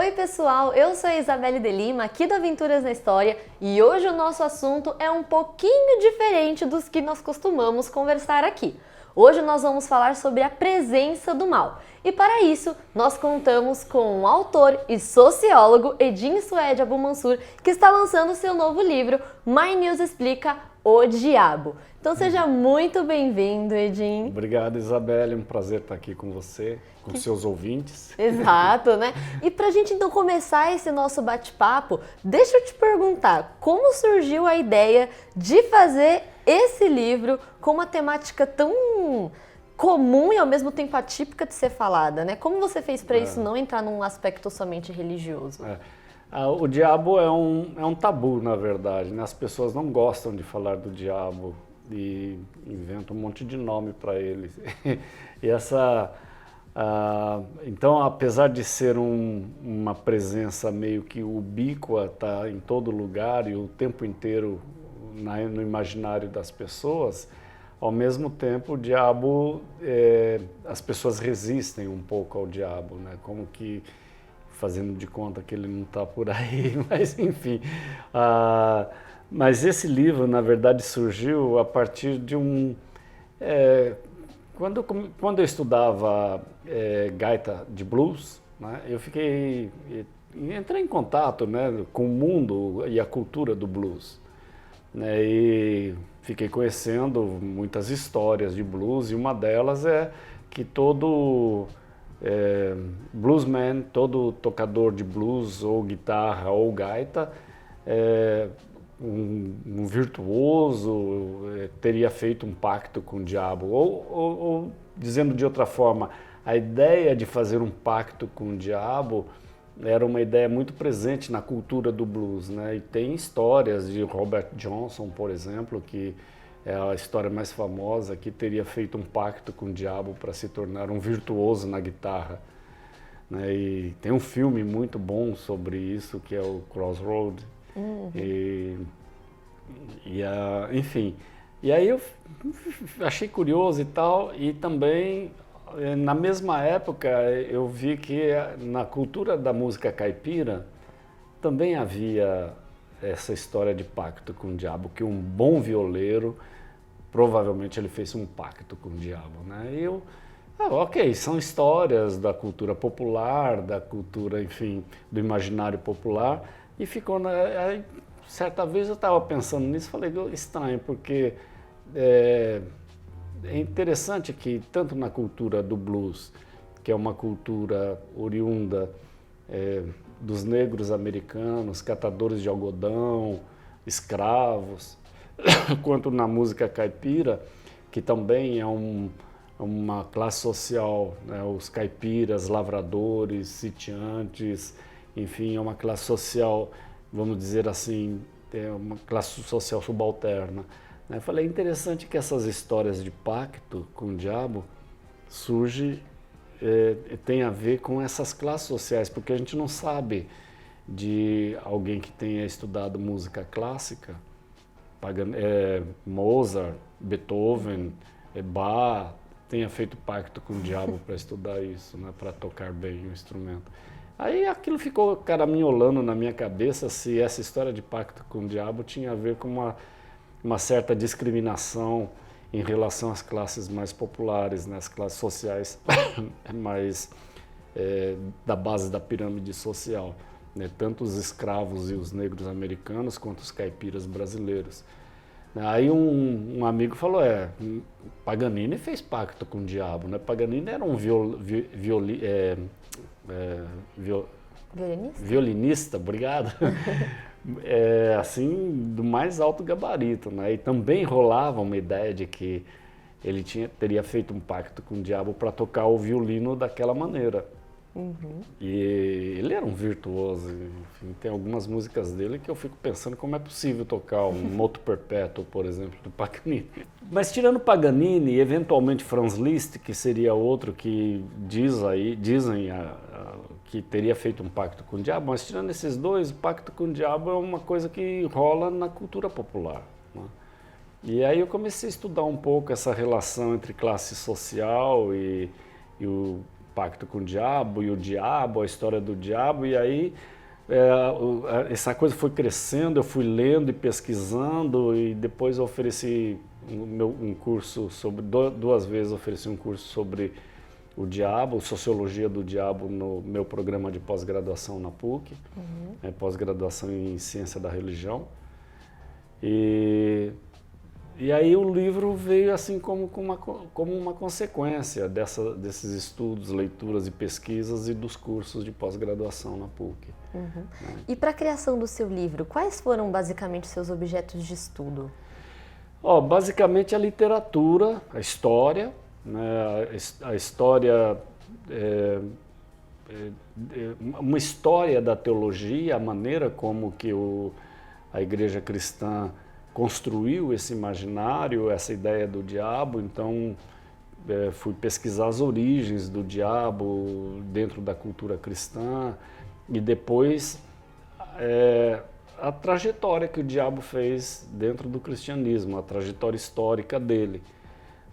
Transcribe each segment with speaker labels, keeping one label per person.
Speaker 1: Oi pessoal, eu sou a Isabelle de Lima, aqui do Aventuras na História, e hoje o nosso assunto é um pouquinho diferente dos que nós costumamos conversar aqui. Hoje nós vamos falar sobre a presença do mal. E para isso, nós contamos com o autor e sociólogo Edin Suede Abumansur, que está lançando seu novo livro, My News Explica o Diabo. Então seja muito bem-vindo, Edin.
Speaker 2: Obrigado, Isabelle. É um prazer estar aqui com você, com seus ouvintes.
Speaker 1: Exato, né? E pra gente então começar esse nosso bate-papo, deixa eu te perguntar, como surgiu a ideia de fazer esse livro com uma temática tão comum e ao mesmo tempo atípica de ser falada, né? Como você fez para isso não entrar num aspecto somente religioso?
Speaker 2: O diabo é um tabu, na verdade, né? As pessoas não gostam de falar do diabo e inventam um monte de nome para ele. E então, apesar de ser uma presença meio que ubíqua, tá em todo lugar e o tempo inteiro no imaginário das pessoas, ao mesmo tempo o diabo, as pessoas resistem um pouco ao diabo, né? Como que fazendo de conta que ele não está por aí, mas enfim. Mas esse livro, na verdade, surgiu a partir de quando eu estudava gaita de blues, né, entrei em contato, né, com o mundo e a cultura do blues, né, e fiquei conhecendo muitas histórias de blues, e uma delas é que todo bluesman, todo tocador de blues ou guitarra ou gaita, um virtuoso teria feito um pacto com o diabo, ou dizendo de outra forma, a ideia de fazer um pacto com o diabo era uma ideia muito presente na cultura do blues, né? E tem histórias de Robert Johnson, por exemplo, que é a história mais famosa, que teria feito um pacto com o diabo para se tornar um virtuoso na guitarra, né? E tem um filme muito bom sobre isso, que é o Crossroad. Enfim, e aí eu achei curioso e tal, e também na mesma época eu vi que na cultura da música caipira também havia essa história de pacto com o diabo, que um bom violeiro, provavelmente ele fez um pacto com o diabo, né? E ok, são histórias da cultura popular, da cultura, enfim, do imaginário popular, e ficou aí, certa vez eu estava pensando nisso, falei, estranho, porque é interessante que tanto na cultura do blues, que é uma cultura oriunda dos negros americanos, catadores de algodão, escravos, quanto na música caipira, que também é uma classe social, né? Os caipiras, lavradores, sitiantes, enfim, é uma classe social, vamos dizer assim, é uma classe social subalterna, né? Falei, é interessante que essas histórias de pacto com o diabo tem a ver com essas classes sociais, porque a gente não sabe de alguém que tenha estudado música clássica, Mozart, Beethoven, Bach, tenha feito pacto com o diabo para estudar isso, né, para tocar bem o instrumento. Aí aquilo ficou caraminholando na minha cabeça se essa história de pacto com o diabo tinha a ver com uma certa discriminação em relação às classes mais populares, né, as classes sociais mais da base da pirâmide social, né, tanto os escravos e os negros americanos quanto os caipiras brasileiros. Aí um amigo falou, Paganini fez pacto com o diabo, né? Paganini era um violinista, obrigado, assim, do mais alto gabarito, né? E também rolava uma ideia de que ele teria feito um pacto com o diabo para tocar o violino daquela maneira. E ele era um virtuoso, enfim, tem algumas músicas dele que eu fico pensando como é possível tocar um Moto Perpétuo, por exemplo, do Paganini. Mas tirando Paganini e eventualmente Franz Liszt, que seria outro que dizem que teria feito um pacto com o diabo, mas tirando esses dois, o pacto com o diabo é uma coisa que rola na cultura popular, né? E aí eu comecei a estudar um pouco essa relação entre classe social e o pacto com o diabo, e o diabo, a história do diabo, e aí essa coisa foi crescendo, eu fui lendo e pesquisando, e depois eu ofereci um curso sobre, 2 vezes ofereci um curso sobre o diabo, Sociologia do Diabo, no meu programa de pós-graduação na PUC, pós-graduação em Ciência da Religião. E aí o livro veio assim como uma consequência desses estudos, leituras e pesquisas e dos cursos de pós-graduação na PUC.
Speaker 1: E para a criação do seu livro, quais foram basicamente seus objetos de estudo?
Speaker 2: Basicamente a literatura, a história, né? A história, uma história da teologia, a maneira como que a igreja cristã construiu esse imaginário, essa ideia do diabo. Então fui pesquisar as origens do diabo dentro da cultura cristã e depois a trajetória que o diabo fez dentro do cristianismo, a trajetória histórica dele,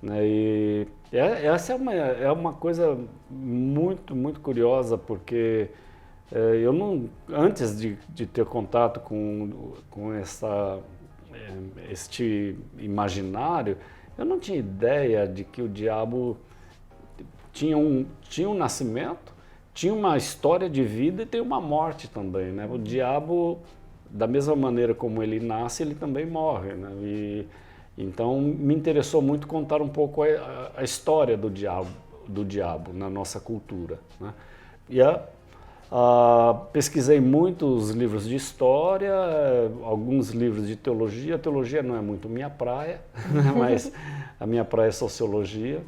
Speaker 2: né? E essa é uma coisa muito, muito curiosa, porque eu não, antes de ter contato com este imaginário, eu não tinha ideia de que o diabo tinha um nascimento, tinha uma história de vida e tem uma morte também, né? O diabo, da mesma maneira como ele nasce, ele também morre, né? Então me interessou muito contar um pouco a história do diabo na nossa cultura, né? Pesquisei muitos livros de história, alguns livros de teologia. A teologia não é muito minha praia, né? Mas a minha praia é sociologia.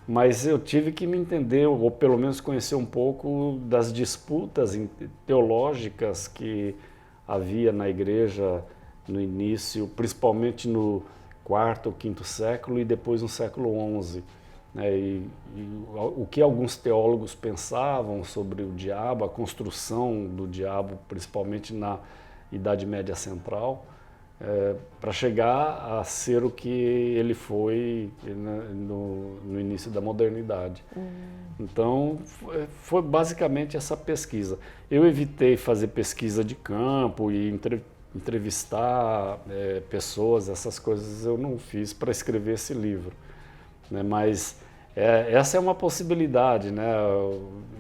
Speaker 2: Mas eu tive que me entender, ou pelo menos conhecer um pouco das disputas teológicas que havia na igreja no início, principalmente no quarto ou quinto século e depois no século XI. E o que alguns teólogos pensavam sobre o diabo, a construção do diabo, principalmente na Idade Média Central, para chegar a ser o que ele foi no início da modernidade. Então, foi basicamente essa pesquisa. Eu evitei fazer pesquisa de campo e entrevistar pessoas, essas coisas eu não fiz para escrever esse livro, né? Mas essa é uma possibilidade, né?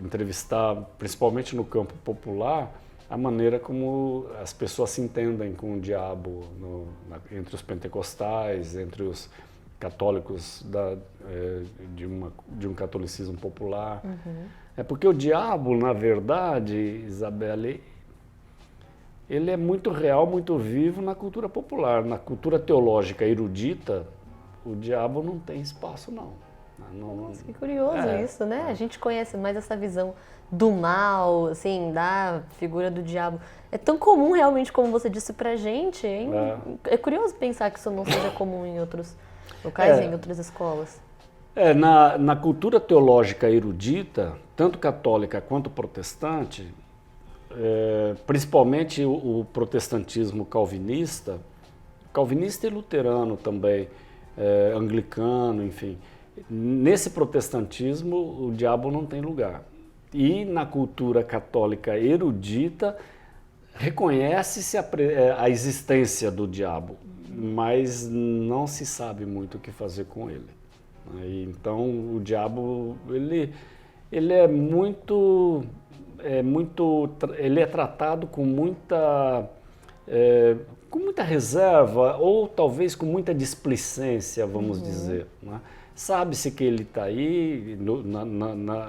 Speaker 2: Entrevistar, principalmente no campo popular, a maneira como as pessoas se entendem com o diabo entre os pentecostais, entre os católicos de um catolicismo popular. Porque o diabo, na verdade, Isabelle, ele é muito real, muito vivo na cultura popular. Na cultura teológica erudita, o diabo não tem espaço, não.
Speaker 1: Nossa, que curioso isso, né? A gente conhece mais essa visão do mal, assim, da figura do diabo. É tão comum realmente, como você disse pra gente, hein? É curioso pensar que isso não seja comum em outros locais, em outras escolas.
Speaker 2: Na cultura teológica erudita, tanto católica quanto protestante, principalmente o protestantismo calvinista e luterano também, anglicano, enfim. Nesse protestantismo, o diabo não tem lugar. E na cultura católica erudita, reconhece-se a existência do diabo, mas não se sabe muito o que fazer com ele. Então, o diabo, ele é tratado com muita reserva, ou talvez com muita displicência, vamos dizer, né? Sabe-se que ele está aí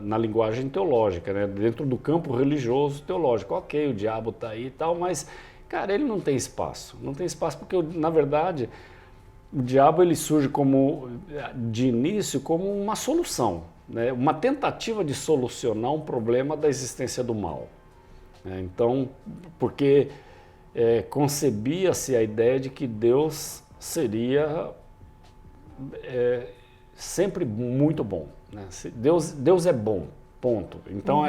Speaker 2: na linguagem teológica, né? Dentro do campo religioso teológico. Ok, o diabo está aí e tal, mas, cara, ele não tem espaço. Não tem espaço porque, na verdade, o diabo ele surge de início como uma solução, né? Uma tentativa de solucionar um problema da existência do mal, né? Então, porque concebia-se a ideia de que Deus seria sempre muito bom, né? Deus é bom, ponto. Então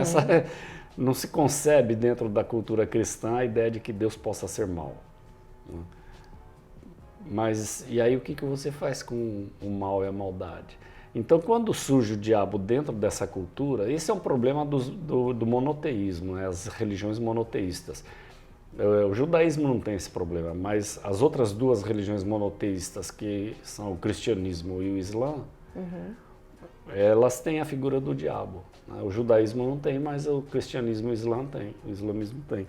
Speaker 2: não se concebe dentro da cultura cristã a ideia de que Deus possa ser mau, né? Mas e aí o que você faz com o mal e a maldade? Então, quando surge o diabo dentro dessa cultura, esse é um problema do monoteísmo, né? As religiões monoteístas. O judaísmo não tem esse problema, mas as outras duas religiões monoteístas, que são o cristianismo e o islã, elas têm a figura do diabo, né? O judaísmo não tem, mas o cristianismo e o islã tem, o islamismo tem.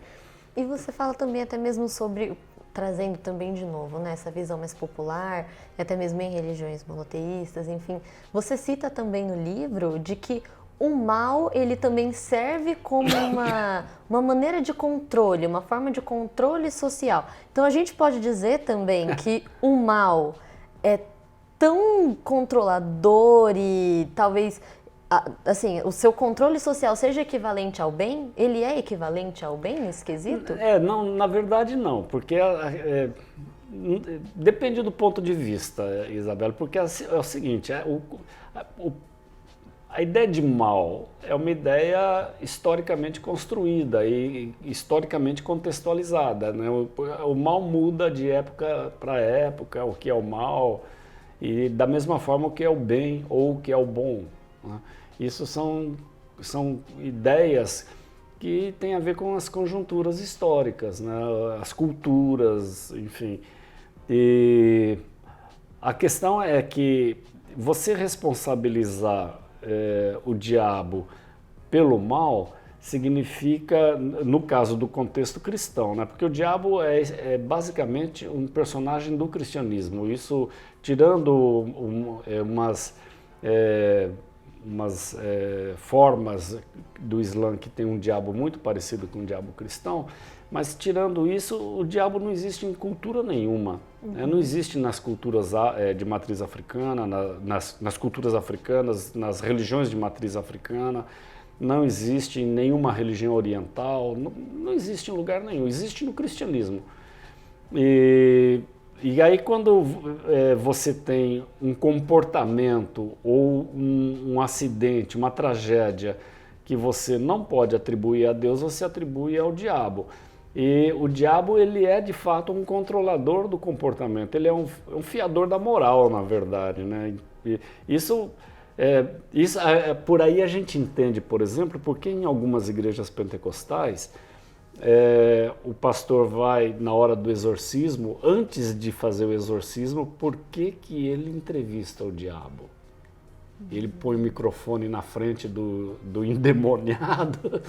Speaker 1: E você fala também até mesmo sobre, trazendo também de novo, né, essa visão mais popular, até mesmo em religiões monoteístas, enfim. Você cita também no livro de que o mal, ele também serve como uma maneira de controle, uma forma de controle social. Então a gente pode dizer também que o mal é tão controlador e talvez, assim, o seu controle social seja equivalente ao bem? Ele é equivalente ao bem nesse quesito?
Speaker 2: Não, na verdade não, porque depende do ponto de vista, Isabela, porque é o seguinte, a ideia de mal é uma ideia historicamente construída e historicamente contextualizada, né? O mal muda de época para época, o que é o mal, e da mesma forma o que é o bem ou o que é o bom, né? Isso são ideias que têm a ver com as conjunturas históricas, né? As culturas, enfim. E a questão é que você responsabilizar o diabo pelo mal significa, no caso do contexto cristão, né? Porque o diabo é basicamente um personagem do cristianismo. Isso, tirando umas formas do Islã que tem um diabo muito parecido com o diabo cristão, mas tirando isso, o diabo não existe em cultura nenhuma. Não existe nas culturas de matriz africana, nas culturas africanas, nas religiões de matriz africana, não existe em nenhuma religião oriental, não existe em lugar nenhum, existe no cristianismo. E aí quando você tem um comportamento ou um acidente, uma tragédia que você não pode atribuir a Deus, você atribui ao diabo. E o diabo, ele é de fato um controlador do comportamento, ele é um fiador da moral, na verdade, né? E por aí a gente entende, por exemplo, porque em algumas igrejas pentecostais, o pastor vai na hora do exorcismo, antes de fazer o exorcismo, por que ele entrevista o diabo? Ele põe o microfone na frente do endemoniado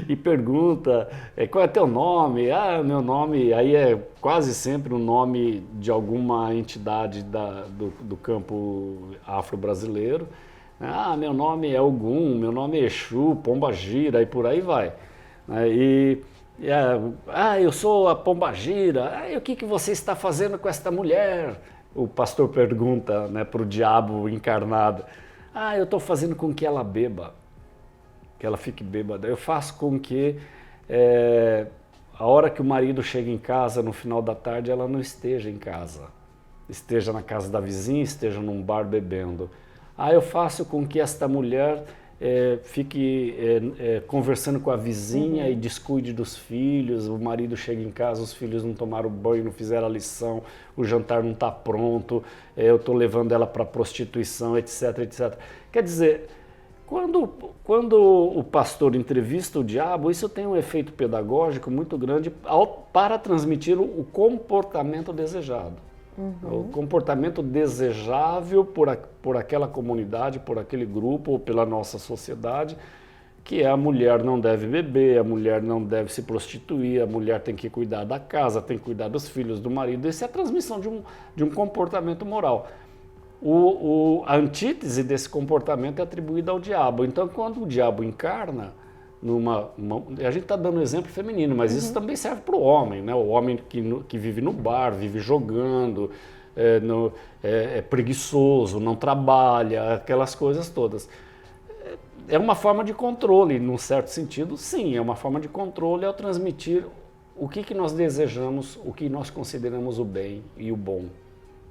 Speaker 2: e pergunta, qual é teu nome? Ah, meu nome, aí é quase sempre o nome de alguma entidade do campo afro-brasileiro. Ah, meu nome é Ogum, meu nome é Exu, Pombagira, e por aí vai. Eu sou a Pombagira, e o que você está fazendo com esta mulher? O pastor pergunta, né, para o diabo encarnado. Eu estou fazendo com que ela beba, que ela fique bêbada. Eu faço com que a hora que o marido chega em casa, no final da tarde, ela não esteja em casa. Esteja na casa da vizinha, esteja num bar bebendo. Eu faço com que esta mulher fique conversando com a vizinha e descuide dos filhos, o marido chega em casa, os filhos não tomaram banho, não fizeram a lição, o jantar não está pronto, eu estou levando ela para prostituição, etc, etc. Quer dizer, quando o pastor entrevista o diabo, isso tem um efeito pedagógico muito grande para transmitir o comportamento desejado. O comportamento desejável por aquela comunidade, por aquele grupo ou pela nossa sociedade, que a mulher não deve beber, a mulher não deve se prostituir, a mulher tem que cuidar da casa, tem que cuidar dos filhos, do marido. Isso é a transmissão de um comportamento moral. A antítese desse comportamento é atribuída ao diabo. Então, quando o diabo encarna, a gente está dando um exemplo feminino, mas isso também serve para o homem, né? O homem que vive no bar, vive jogando, é preguiçoso, não trabalha, aquelas coisas todas. É uma forma de controle, num certo sentido, sim, é uma forma de controle ao transmitir o que nós desejamos, o que nós consideramos o bem e o bom,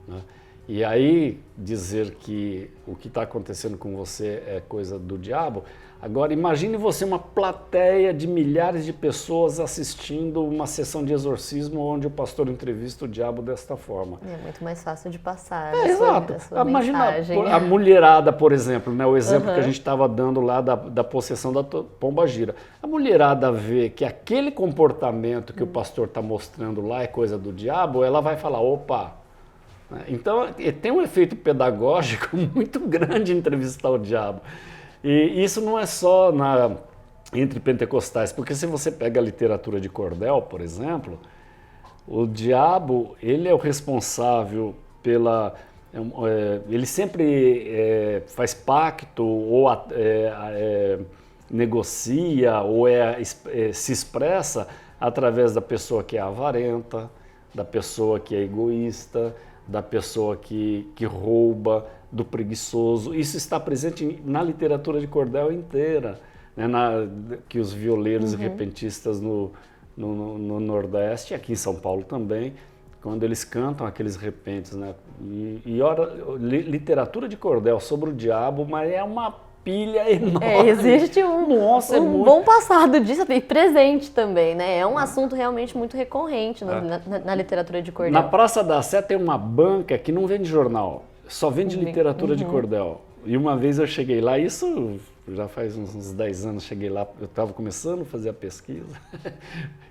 Speaker 2: né? E aí dizer que o que está acontecendo com você é coisa do diabo. Agora imagine você uma plateia de milhares de pessoas assistindo uma sessão de exorcismo onde o pastor entrevista o diabo desta forma.
Speaker 1: É muito mais fácil de passar
Speaker 2: Exato.
Speaker 1: a sua
Speaker 2: Imagina
Speaker 1: mensagem.
Speaker 2: a mulherada, por exemplo, né, o exemplo que a gente estava dando lá da possessão da pombagira. A mulherada vê que aquele comportamento que o pastor está mostrando lá é coisa do diabo, ela vai falar, opa. Então tem um efeito pedagógico muito grande em entrevistar o diabo. E isso não é só entre pentecostais, porque se você pega a literatura de cordel, por exemplo, o diabo, ele é o responsável pela... ele sempre faz pacto ou negocia ou se expressa através da pessoa que é avarenta, da pessoa que é egoísta, da pessoa que rouba, do preguiçoso. Isso está presente na literatura de cordel inteira, né? Que os violeiros repentistas no Nordeste, aqui em São Paulo também, quando eles cantam aqueles repentes, né? Literatura de cordel sobre o diabo, mas é uma pilha enorme.
Speaker 1: Existe
Speaker 2: Nossa,
Speaker 1: um bom passado disso e presente também, né? É um assunto realmente muito recorrente na literatura de cordel.
Speaker 2: Na Praça da Sé tem uma banca que não vende jornal, só vende literatura de cordel. E uma vez eu cheguei lá, isso já faz uns 10 anos, cheguei lá, eu estava começando a fazer a pesquisa,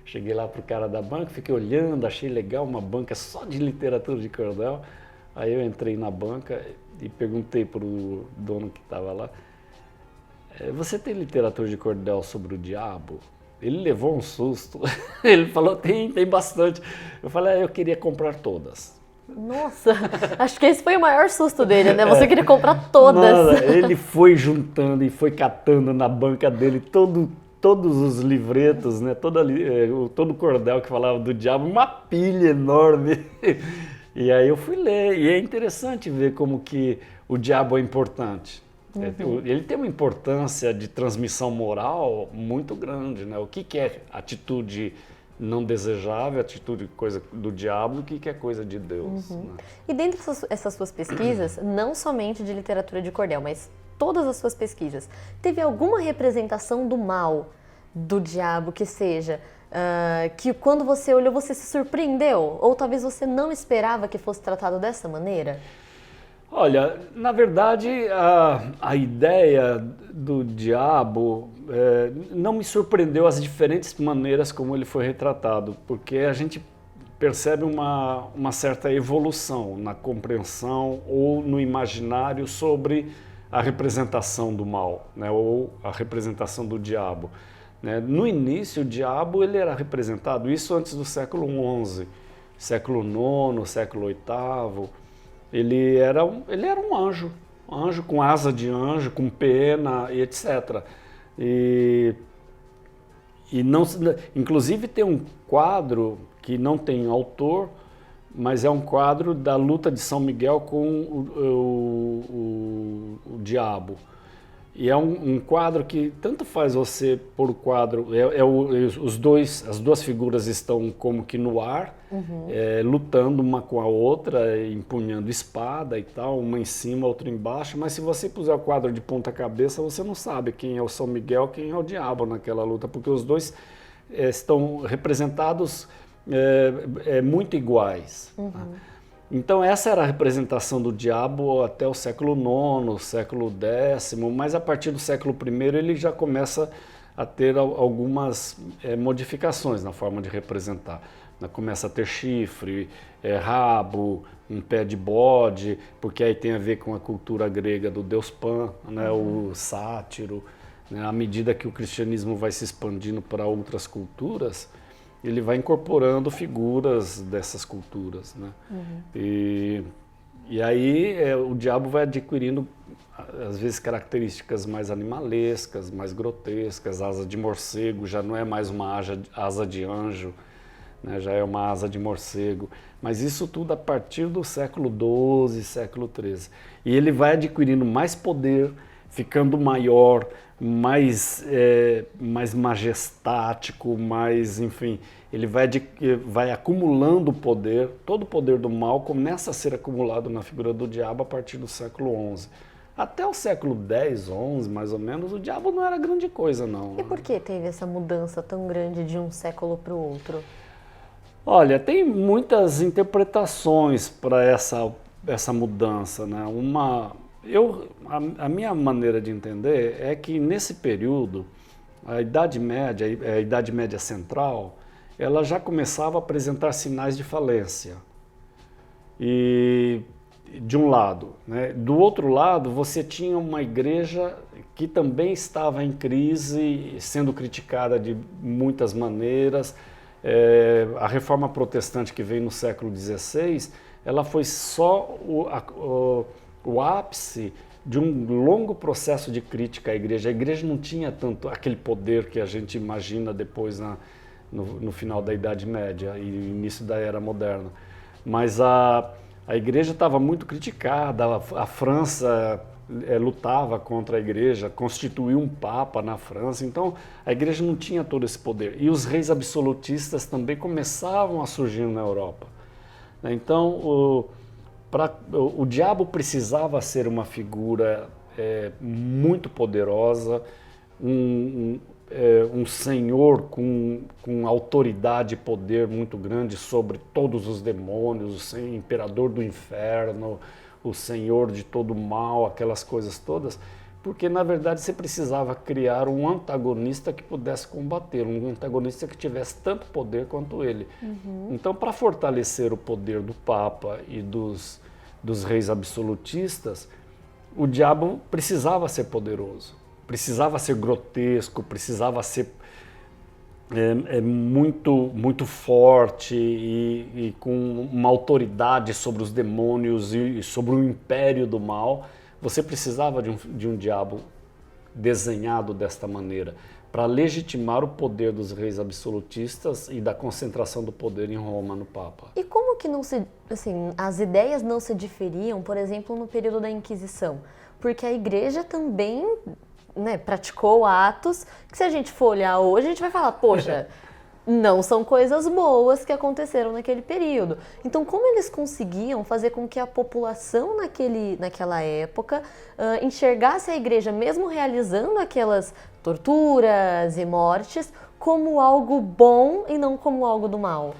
Speaker 2: cheguei lá pro cara da banca, fiquei olhando, achei legal, uma banca só de literatura de cordel. Aí eu entrei na banca e perguntei pro dono que estava lá, você tem literatura de cordel sobre o diabo? Ele levou um susto, ele falou, tem bastante. Eu falei, eu queria comprar todas.
Speaker 1: Nossa, acho que esse foi o maior susto dele, né? Você queria comprar todas.
Speaker 2: Nada, ele foi juntando e foi catando na banca dele todos os livretos, né? Todo o cordel que falava do diabo, uma pilha enorme. E aí eu fui ler, e é interessante ver como que o diabo é importante. Ele tem uma importância de transmissão moral muito grande, né? O que é atitude não desejável, atitude coisa do diabo, o que é coisa de Deus. Né?
Speaker 1: E dentre essas suas pesquisas, não somente de literatura de cordel, mas todas as suas pesquisas, teve alguma representação do mal, do diabo, que seja, que quando você olhou você se surpreendeu? Ou talvez você não esperava que fosse tratado dessa maneira?
Speaker 2: Olha, na verdade, a ideia do diabo não me surpreendeu as diferentes maneiras como ele foi retratado, porque a gente percebe uma certa evolução na compreensão ou no imaginário sobre a representação do mal, né, ou a representação do diabo. Né? No início, o diabo ele era representado, isso antes do século XI, século IX, século VIII. Ele era um anjo com asa de anjo, com pena e etc. Inclusive tem um quadro que não tem autor, mas é um quadro da luta de São Miguel com o diabo. E é um quadro que tanto faz você pôr o quadro, as duas figuras estão como que no ar, lutando uma com a outra, empunhando espada e tal, uma em cima, outra embaixo, mas se você puser o quadro de ponta cabeça, você não sabe quem é o São Miguel, quem é o diabo naquela luta, porque os dois estão representados muito iguais. Né? Então essa era a representação do diabo até o século IX, século X, mas a partir do século I ele já começa a ter algumas modificações na forma de representar. Começa a ter chifre, rabo, um pé de bode, porque aí tem a ver com a cultura grega do deus Pan, né, o sátiro. Né, à medida que o cristianismo vai se expandindo para outras culturas, ele vai incorporando figuras dessas culturas, né? E aí o diabo vai adquirindo, às vezes, características mais animalescas, mais grotescas. Asa de morcego já não é mais uma asa de anjo, né? Já é uma asa de morcego. Mas isso tudo a partir do século XII, século XIII. E ele vai adquirindo mais poder, ficando maior, mais majestático, mais, enfim, ele vai acumulando poder, todo o poder do mal começa a ser acumulado na figura do diabo a partir do século XI. Até o século X, XI, mais ou menos, o diabo não era grande coisa, não.
Speaker 1: E por que teve essa mudança tão grande de um século para o outro?
Speaker 2: Olha, tem muitas interpretações para essa mudança, né? A minha maneira de entender é que nesse período, a Idade Média Central, ela já começava a apresentar sinais de falência. E de um lado, né? Do outro lado, você tinha uma igreja que também estava em crise, sendo criticada de muitas maneiras. A reforma protestante que veio no século XVI, ela foi só o ápice de um longo processo de crítica à igreja. A igreja não tinha tanto aquele poder que a gente imagina depois no final da Idade Média e início da Era Moderna. Mas a igreja estava muito criticada, a França lutava contra a igreja, constituiu um papa na França, então a igreja não tinha todo esse poder. E os reis absolutistas também começavam a surgir na Europa. Então o diabo precisava ser uma figura muito poderosa, um senhor com autoridade e poder muito grande sobre todos os demônios, o imperador do inferno, o senhor de todo o mal, aquelas coisas todas, porque na verdade você precisava criar um antagonista que pudesse combater, um antagonista que tivesse tanto poder quanto ele. Uhum. Então, para fortalecer o poder do Papa e dos reis absolutistas, o diabo precisava ser poderoso. Precisava ser grotesco, precisava ser muito forte e com uma autoridade sobre os demônios e sobre o império do mal. Você precisava de um diabo desenhado desta maneira para legitimar o poder dos reis absolutistas e da concentração do poder em Roma no Papa.
Speaker 1: E como que as ideias não se diferiam, por exemplo, no período da Inquisição? Porque a igreja também praticou atos que, se a gente for olhar hoje, a gente vai falar, poxa, não são coisas boas que aconteceram naquele período. Então, como eles conseguiam fazer com que a população naquela época enxergasse a igreja, mesmo realizando aquelas torturas e mortes, como algo bom e não como algo do mal?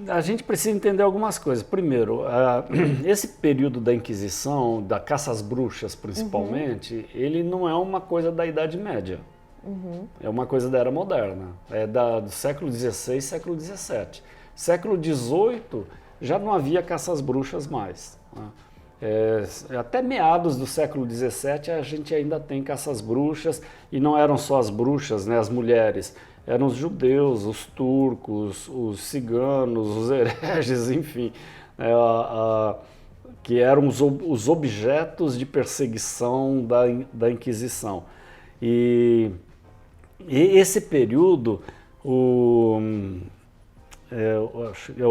Speaker 2: A gente precisa entender algumas coisas. Primeiro, esse período da Inquisição, da caça às bruxas principalmente, ele não é uma coisa da Idade Média. Uhum. É uma coisa da Era Moderna. É do século XVI, século XVII. Século XVIII já não havia caça às bruxas mais. Até meados do século XVII a gente ainda tem caça às bruxas, e não eram só as bruxas, né, as mulheres. Eram os judeus, os turcos, os ciganos, os hereges, enfim, que eram os objetos de perseguição da Inquisição. E esse período, o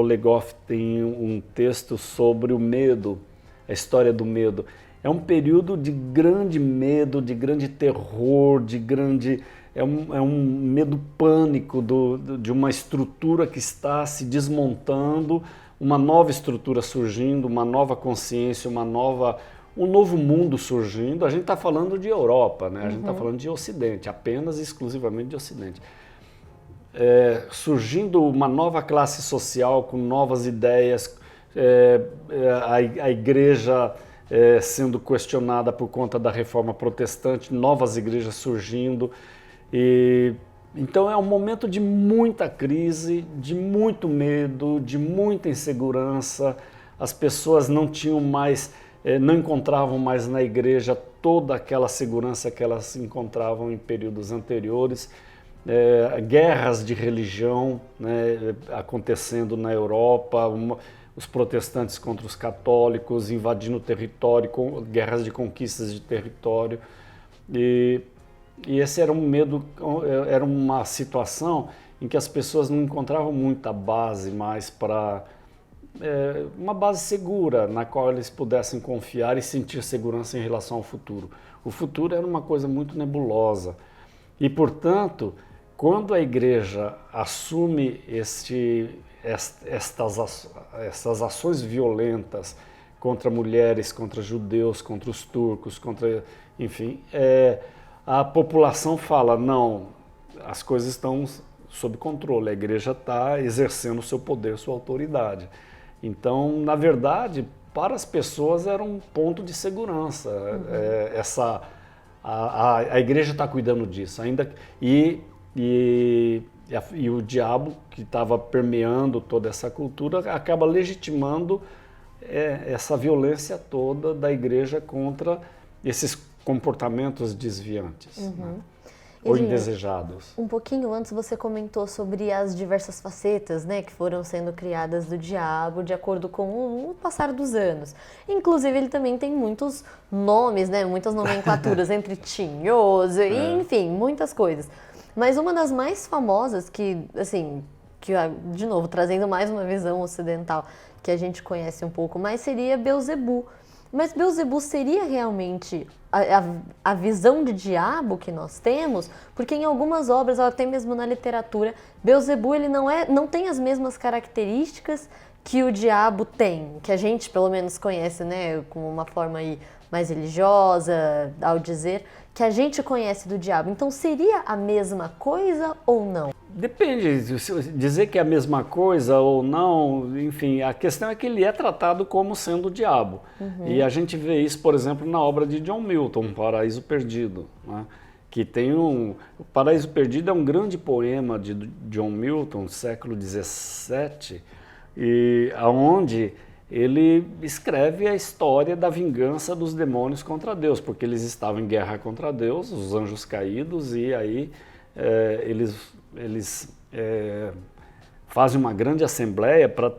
Speaker 2: Legoff tem um texto sobre o medo, a história do medo. É um período de grande medo, de grande terror, é um medo pânico de uma estrutura que está se desmontando, uma nova estrutura surgindo, uma nova consciência, um novo mundo surgindo. A gente está falando de Europa, né? A gente está falando de Ocidente, apenas e exclusivamente de Ocidente. Surgindo uma nova classe social com novas ideias, a igreja sendo questionada por conta da reforma protestante, novas igrejas surgindo. Então é um momento de muita crise, de muito medo, de muita insegurança. As pessoas não encontravam mais na igreja toda aquela segurança que elas encontravam em períodos anteriores. Guerras de religião, né, acontecendo na Europa, os protestantes contra os católicos, invadindo o território, guerras de conquistas de território. E esse era um medo, era uma situação em que as pessoas não encontravam muita base mais para uma base segura na qual eles pudessem confiar e sentir segurança em relação ao futuro. O futuro era uma coisa muito nebulosa e, portanto, quando a igreja assume estas ações violentas contra mulheres, contra judeus, contra os turcos, enfim, a população fala, não, as coisas estão sob controle, a igreja está exercendo o seu poder, sua autoridade. Então, na verdade, para as pessoas era um ponto de segurança. A igreja está cuidando disso. E o diabo, que estava permeando toda essa cultura, acaba legitimando essa violência toda da igreja contra esses comportamentos desviantes, né? Ou indesejados.
Speaker 1: Um pouquinho antes você comentou sobre as diversas facetas, né, que foram sendo criadas do diabo de acordo com o passar dos anos. Inclusive ele também tem muitos nomes, né, muitas nomenclaturas entre tinhoso, enfim, muitas coisas. Mas uma das mais famosas que, assim, de novo, trazendo mais uma visão ocidental que a gente conhece um pouco mais, seria Beelzebub. Mas Beelzebub seria realmente a visão de diabo que nós temos? Porque em algumas obras, até mesmo na literatura, Beelzebub ele não tem as mesmas características que o diabo tem, que a gente pelo menos conhece, né, com uma forma aí mais religiosa, ao dizer, que a gente conhece do diabo. Então seria a mesma coisa ou não?
Speaker 2: Depende, dizer que é a mesma coisa ou não, enfim, a questão é que ele é tratado como sendo o diabo. E a gente vê isso, por exemplo, na obra de John Milton, Paraíso Perdido, né? Que tem O Paraíso Perdido é um grande poema de John Milton, século XVII, e aonde ele escreve a história da vingança dos demônios contra Deus, porque eles estavam em guerra contra Deus, os anjos caídos, e aí eles fazem uma grande assembleia para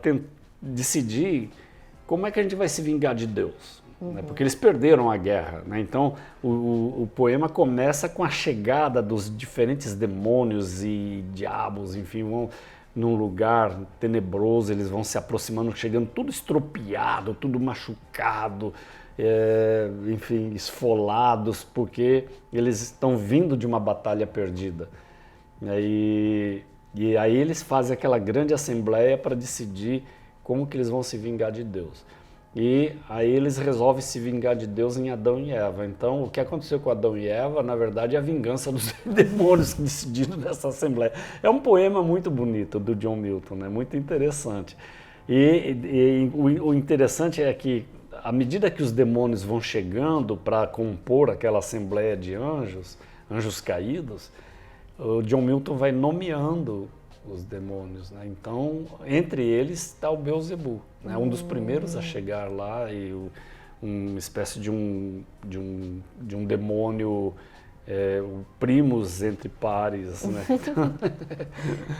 Speaker 2: decidir como é que a gente vai se vingar de Deus, né? Porque eles perderam a guerra, né? Então o poema começa com a chegada dos diferentes demônios e diabos, enfim, vão num lugar tenebroso, eles vão se aproximando, chegando tudo estropiado, tudo machucado, enfim, esfolados, porque eles estão vindo de uma batalha perdida. E aí eles fazem aquela grande assembleia para decidir como que eles vão se vingar de Deus. E aí eles resolvem se vingar de Deus em Adão e Eva. Então, o que aconteceu com Adão e Eva, na verdade, é a vingança dos demônios decididos nessa assembleia. É um poema muito bonito do John Milton, né? Muito interessante. E o interessante é que, à medida que os demônios vão chegando para compor aquela assembleia de anjos caídos, o John Milton vai nomeando os demônios, né? Então, entre eles está o Beelzebub, né? Um dos primeiros a chegar lá, e uma espécie de um demônio, o primus entre pares, né? Então,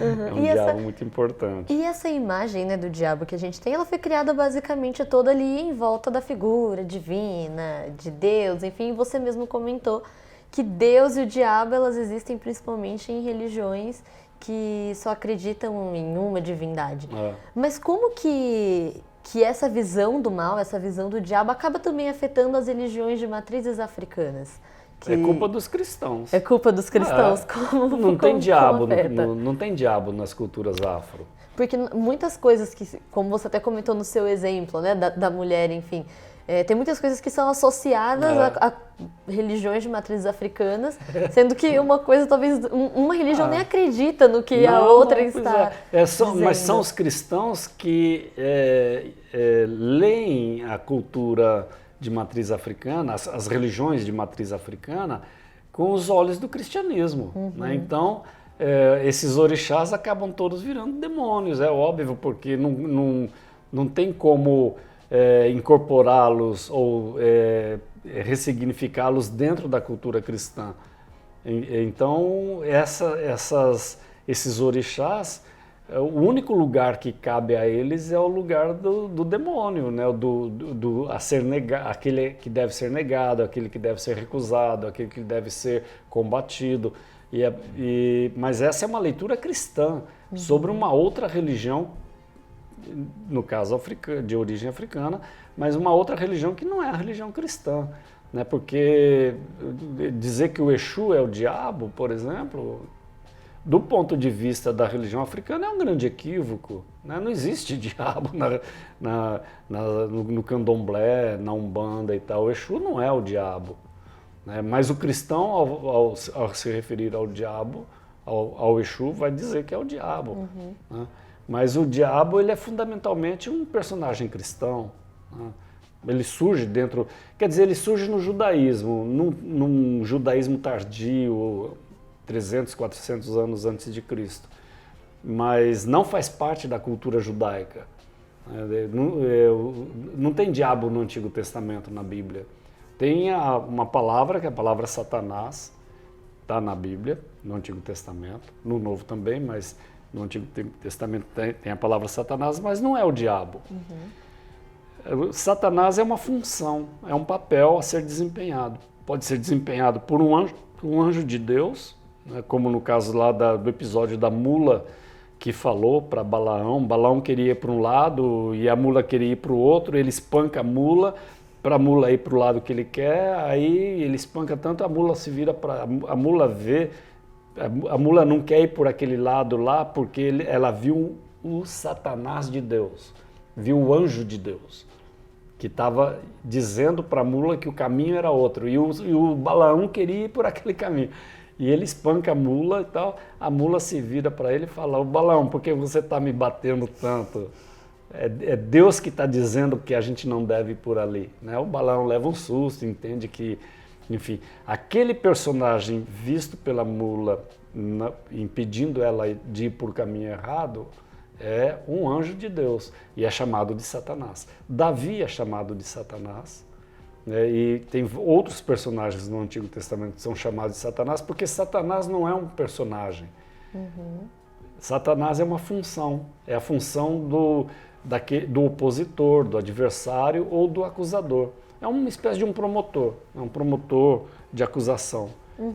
Speaker 2: é um diabo muito importante.
Speaker 1: E essa imagem, né, do diabo que a gente tem, ela foi criada basicamente toda ali em volta da figura divina, de Deus, enfim, você mesmo comentou que Deus e o diabo, elas existem principalmente em religiões que só acreditam em uma divindade. Mas como que essa visão do mal, essa visão do diabo acaba também afetando as religiões de matrizes africanas?
Speaker 2: É culpa dos cristãos.
Speaker 1: É culpa dos cristãos. Como,
Speaker 2: não tem diabo,
Speaker 1: afeta?
Speaker 2: Não tem diabo nas culturas afro.
Speaker 1: Porque muitas coisas que, como você até comentou no seu exemplo, né, da mulher, enfim, tem muitas coisas que são associadas a religiões de matrizes africanas, sendo que uma coisa, talvez, uma religião nem acredita no que a outra está dizendo.
Speaker 2: Mas são os cristãos que leem a cultura de matriz africana, as religiões de matriz africana, com os olhos do cristianismo, né? Então, esses orixás acabam todos virando demônios, é óbvio, porque não tem como incorporá-los ou ressignificá-los dentro da cultura cristã. Então, esses orixás, o único lugar que cabe a eles é o lugar do demônio, né? Aquele que deve ser negado, aquele que deve ser recusado, aquele que deve ser combatido. Mas essa é uma leitura cristã sobre uma outra religião, no caso de origem africana, mas uma outra religião que não é a religião cristã, né? Porque dizer que o Exu é o diabo, por exemplo, do ponto de vista da religião africana, é um grande equívoco. Né? Não existe diabo no candomblé, na umbanda e tal. O Exu não é o diabo. Né? Mas o cristão, ao se referir ao diabo, ao Exu, vai dizer que é o diabo. Né? Mas o diabo, ele é fundamentalmente um personagem cristão. Né? Ele surge dentro... Quer dizer, ele surge no judaísmo, num judaísmo tardio, 300, 400 anos antes de Cristo. Mas não faz parte da cultura judaica. Não tem diabo no Antigo Testamento, na Bíblia. Tem uma palavra, que é a palavra Satanás, está na Bíblia, no Antigo Testamento, no Novo também, mas no Antigo Testamento tem a palavra Satanás, mas não é o diabo. Satanás é uma função, é um papel a ser desempenhado. Pode ser desempenhado por um anjo de Deus, né, como no caso lá do episódio da mula que falou para Balaão. Balaão queria ir para um lado e a mula queria ir para o outro, ele espanca a mula para a mula ir para o lado que ele quer, aí ele espanca tanto, a mula se vira para... A mula vê, a mula não quer ir por aquele lado lá porque ela viu o Satanás de Deus, viu o anjo de Deus, que estava dizendo para a mula que o caminho era outro, e o Balaão queria ir por aquele caminho. E ele espanca a mula e tal, a mula se vira para ele e fala: "Ô Balaão, por que você está me batendo tanto? É Deus que está dizendo que a gente não deve ir por ali." Né? O Balaão leva um susto, entende que, enfim, aquele personagem visto pela mula, impedindo ela de ir por caminho errado, é um anjo de Deus e é chamado de Satanás. Davi é chamado de Satanás, né? E tem outros personagens no Antigo Testamento que são chamados de Satanás, porque Satanás não é um personagem. Satanás é uma função, é a função do opositor, do adversário ou do acusador. É uma espécie de um promotor, é um promotor de acusação.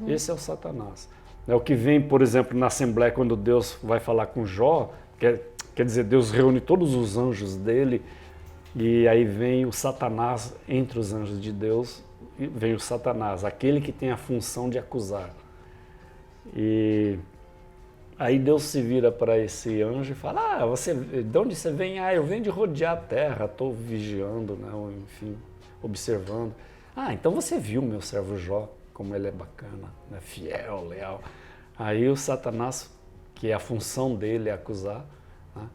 Speaker 2: Esse é o Satanás. É o que vem, por exemplo, na Assembleia, quando Deus vai falar com Jó. Quer dizer, Deus reúne todos os anjos dele e aí vem o Satanás entre os anjos de Deus, e vem o Satanás, aquele que tem a função de acusar. E aí Deus se vira para esse anjo e fala: de onde você vem? Eu venho de rodear a terra, estou vigiando, né? Enfim, observando. Então você viu meu servo Jó, como ele é bacana, né? Fiel, leal. Aí o Satanás, que é a função dele é acusar, né?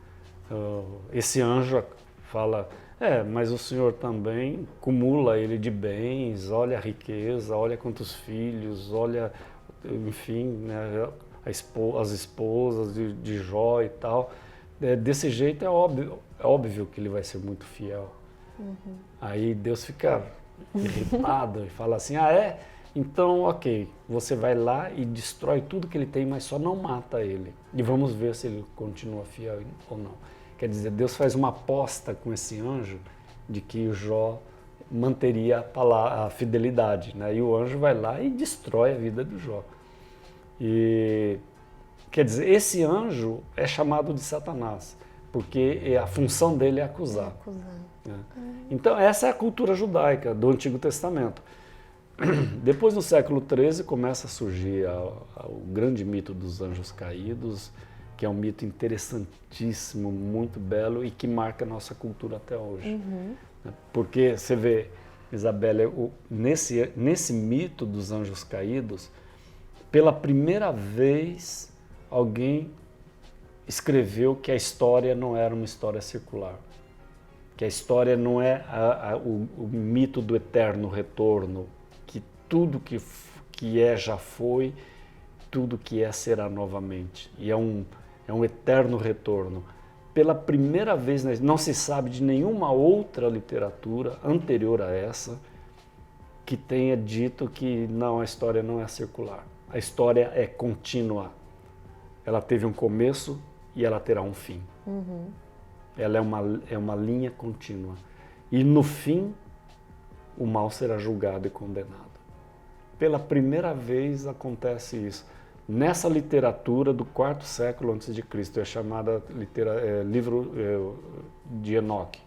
Speaker 2: Esse anjo fala: mas o Senhor também cumula ele de bens, olha a riqueza, olha quantos filhos, olha, enfim, né, as esposas de Jó e tal. Desse jeito é óbvio que ele vai ser muito fiel. Aí Deus fica irritado e fala assim: então, ok, você vai lá e destrói tudo que ele tem, mas só não mata ele. E vamos ver se ele continua fiel ou não. Quer dizer, Deus faz uma aposta com esse anjo de que o Jó manteria a fidelidade. Né? E o anjo vai lá e destrói a vida do Jó. E, quer dizer, esse anjo é chamado de Satanás, porque a função dele é acusar. Né? Então, essa é a cultura judaica do Antigo Testamento. Depois, no século XIII, começa a surgir o grande mito dos anjos caídos, que é um mito interessantíssimo, muito belo e que marca a nossa cultura até hoje. Porque você vê, Isabela, nesse mito dos anjos caídos, pela primeira vez alguém escreveu que a história não era uma história circular. Que a história não é o mito do eterno retorno, que tudo que é já foi, tudo que é será novamente. E é um eterno retorno. Pela primeira vez, não se sabe de nenhuma outra literatura anterior a essa que tenha dito que não, a história não é circular. A história é contínua. Ela teve um começo e ela terá um fim. Ela é uma linha contínua. E no fim, o mal será julgado e condenado. Pela primeira vez acontece isso. Nessa literatura do quarto século antes de Cristo, é chamada livro de Enoque.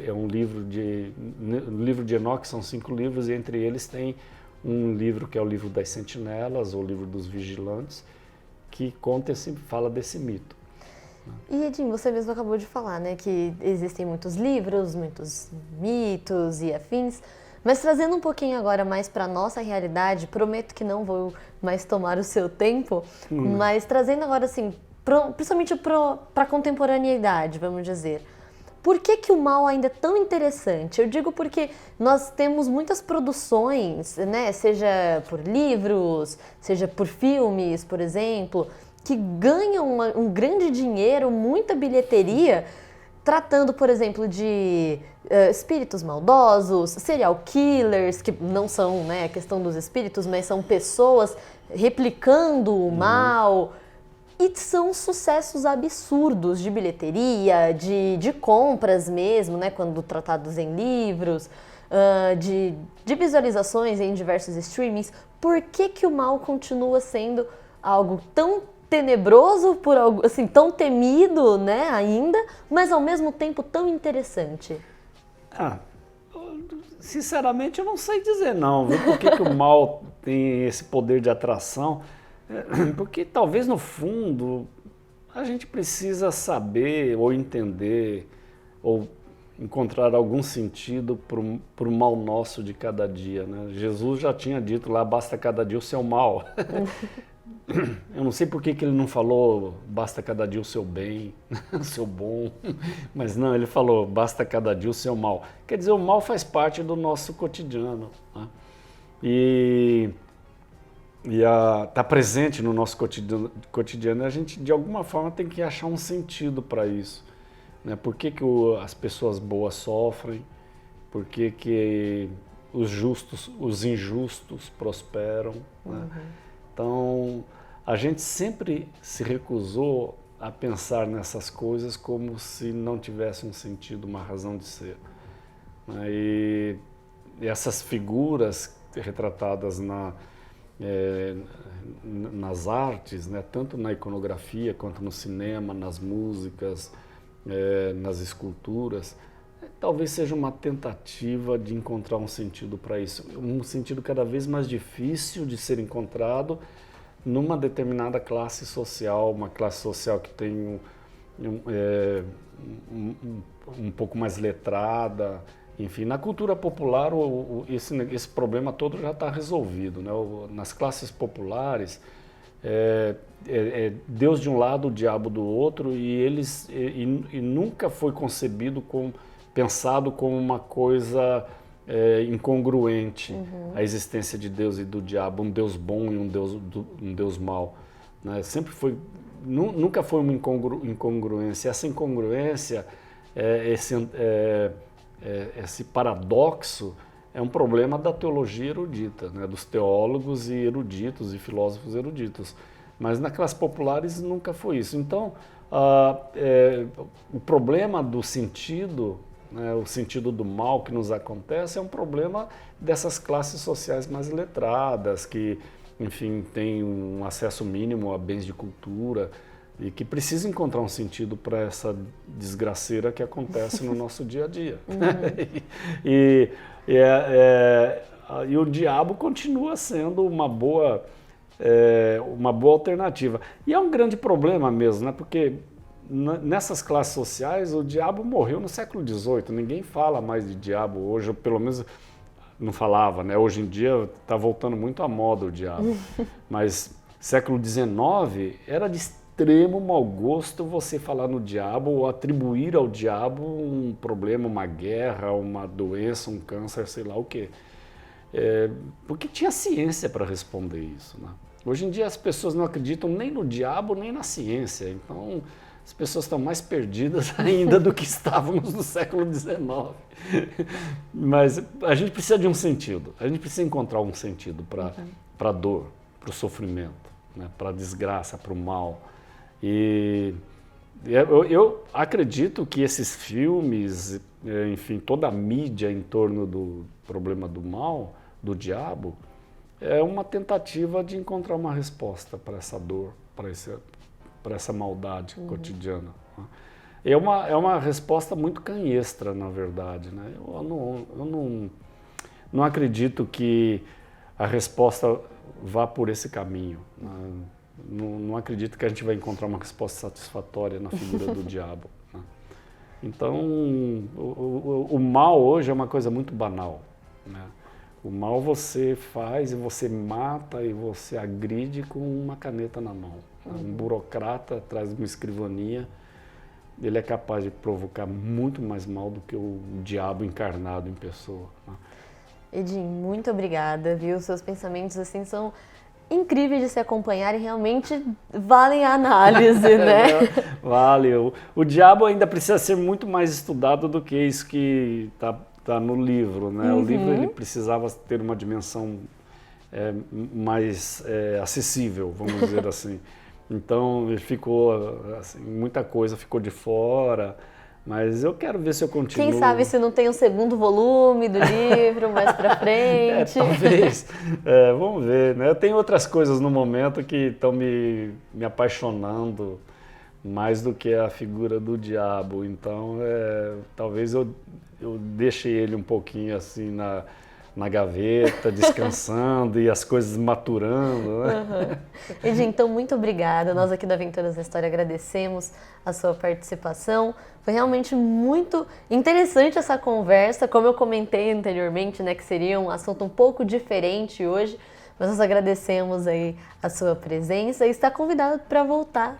Speaker 2: É um livro no livro de Enoque são 5 livros e entre eles tem um livro que é o livro das sentinelas, ou o livro dos vigilantes, que conta fala desse mito.
Speaker 1: E Edinho, você mesmo acabou de falar, né, que existem muitos livros, muitos mitos e afins, mas trazendo um pouquinho agora mais para a nossa realidade, prometo que não vou mais tomar o seu tempo, mas trazendo agora assim, principalmente para a contemporaneidade, vamos dizer. Por que o mal ainda é tão interessante? Eu digo porque nós temos muitas produções, né, seja por livros, seja por filmes, por exemplo, que ganham um grande dinheiro, muita bilheteria, tratando, por exemplo, de espíritos maldosos, serial killers, que não são, né, a questão dos espíritos, mas são pessoas replicando o mal. E são sucessos absurdos de bilheteria, de compras mesmo, né, quando tratados em livros, de visualizações em diversos streamings. Por que o mal continua sendo algo tão tenebroso, por algo assim, tão temido, né, ainda, mas ao mesmo tempo tão interessante?
Speaker 2: Sinceramente eu não sei dizer não, viu? Por que o mal tem esse poder de atração? Porque talvez no fundo a gente precisa saber ou entender ou encontrar algum sentido para o mal nosso de cada dia, né? Jesus já tinha dito lá, basta cada dia o seu mal. Eu não sei por que ele não falou basta cada dia o seu bem, o seu bom, mas não, ele falou basta cada dia o seu mal. Quer dizer, o mal faz parte do nosso cotidiano, né? E está presente no nosso cotidiano, a gente de alguma forma tem que achar um sentido para isso, né? Por que as pessoas boas sofrem, por que os injustos prosperam, né? Então, a gente sempre se recusou a pensar nessas coisas como se não tivesse um sentido, uma razão de ser, né? E essas figuras retratadas nas artes, né, tanto na iconografia quanto no cinema, nas músicas, nas esculturas, talvez seja uma tentativa de encontrar um sentido para isso, um sentido cada vez mais difícil de ser encontrado numa determinada classe social, uma classe social que tem um pouco mais letrada. Enfim, na cultura popular esse problema todo já está resolvido, né? Nas classes populares, Deus de um lado, o diabo do outro, e nunca foi concebido pensado como uma coisa incongruente, a existência de Deus e do diabo, um Deus bom e um Deus mau, né? Sempre foi, nunca foi uma incongruência. Essa incongruência, esse paradoxo é um problema da teologia erudita, né? Dos teólogos e eruditos e filósofos eruditos. Mas nas classes populares nunca foi isso. Então, o problema do sentido, né, o sentido do mal que nos acontece é um problema dessas classes sociais mais letradas, que, enfim, têm um acesso mínimo a bens de cultura e que precisam encontrar um sentido para essa desgraceira que acontece no nosso dia a dia. E o diabo continua sendo uma boa alternativa. E é um grande problema mesmo, né? Porque nessas classes sociais o diabo morreu no século XVIII, ninguém fala mais de diabo hoje, ou pelo menos não falava, né? Hoje em dia está voltando muito à moda o diabo, mas século XIX era de extremo mau gosto você falar no diabo ou atribuir ao diabo um problema, uma guerra, uma doença, um câncer, sei lá o quê. Porque tinha ciência para responder isso, né? Hoje em dia as pessoas não acreditam nem no diabo nem na ciência, então as pessoas estão mais perdidas ainda do que estávamos no século XIX. Mas a gente precisa de um sentido, a gente precisa encontrar um sentido para a dor, para o sofrimento, né? Para a desgraça, para o mal. E eu acredito que esses filmes, enfim, toda a mídia em torno do problema do mal, do diabo, é uma tentativa de encontrar uma resposta para essa dor, para essa maldade cotidiana. É uma resposta muito canhestra, na verdade, né? Eu não acredito que a resposta vá por esse caminho, né? não acredito que a gente vai encontrar uma resposta satisfatória na figura do diabo, né? Então, o mal hoje é uma coisa muito banal, né? O mal você faz e você mata e você agride com uma caneta na mão. Um burocrata atrás de uma escrivaninha, ele é capaz de provocar muito mais mal do que o diabo encarnado em pessoa, né?
Speaker 1: Edinho, muito obrigada, viu? Seus pensamentos assim são incríveis de se acompanhar e realmente valem a análise, né?
Speaker 2: Vale. O diabo ainda precisa ser muito mais estudado do que isso que tá no livro, né? O livro ele precisava ter uma dimensão mais acessível, vamos dizer assim. Então ele ficou, assim, muita coisa ficou de fora. Mas eu quero ver se eu continuo.
Speaker 1: Quem sabe se não tem um segundo volume do livro mais pra frente.
Speaker 2: Talvez. Vamos ver, né? Eu tenho outras coisas no momento que estão me apaixonando mais do que a figura do diabo. Então, talvez eu deixe ele um pouquinho assim na gaveta, descansando e as coisas maturando, né?
Speaker 1: Edinho, então muito obrigada. Nós aqui do Aventuras na História agradecemos a sua participação. Foi realmente muito interessante essa conversa, como eu comentei anteriormente, né, que seria um assunto um pouco diferente hoje, mas nós agradecemos aí a sua presença e está convidado para voltar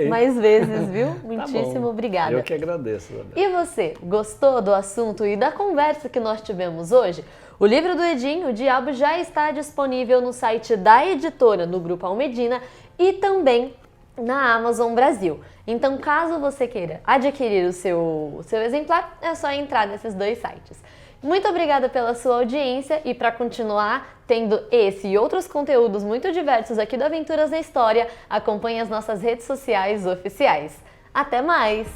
Speaker 1: mais vezes, viu? Muitíssimo obrigada.
Speaker 2: Eu que agradeço, Isabel.
Speaker 1: E você, gostou do assunto e da conversa que nós tivemos hoje? O livro do Edinho, O Diabo, já está disponível no site da editora, no Grupo Almedina e também na Amazon Brasil. Então, caso você queira adquirir o seu exemplar, é só entrar nesses dois sites. Muito obrigada pela sua audiência e para continuar tendo esse e outros conteúdos muito diversos aqui do Aventuras na História, acompanhe as nossas redes sociais oficiais. Até mais!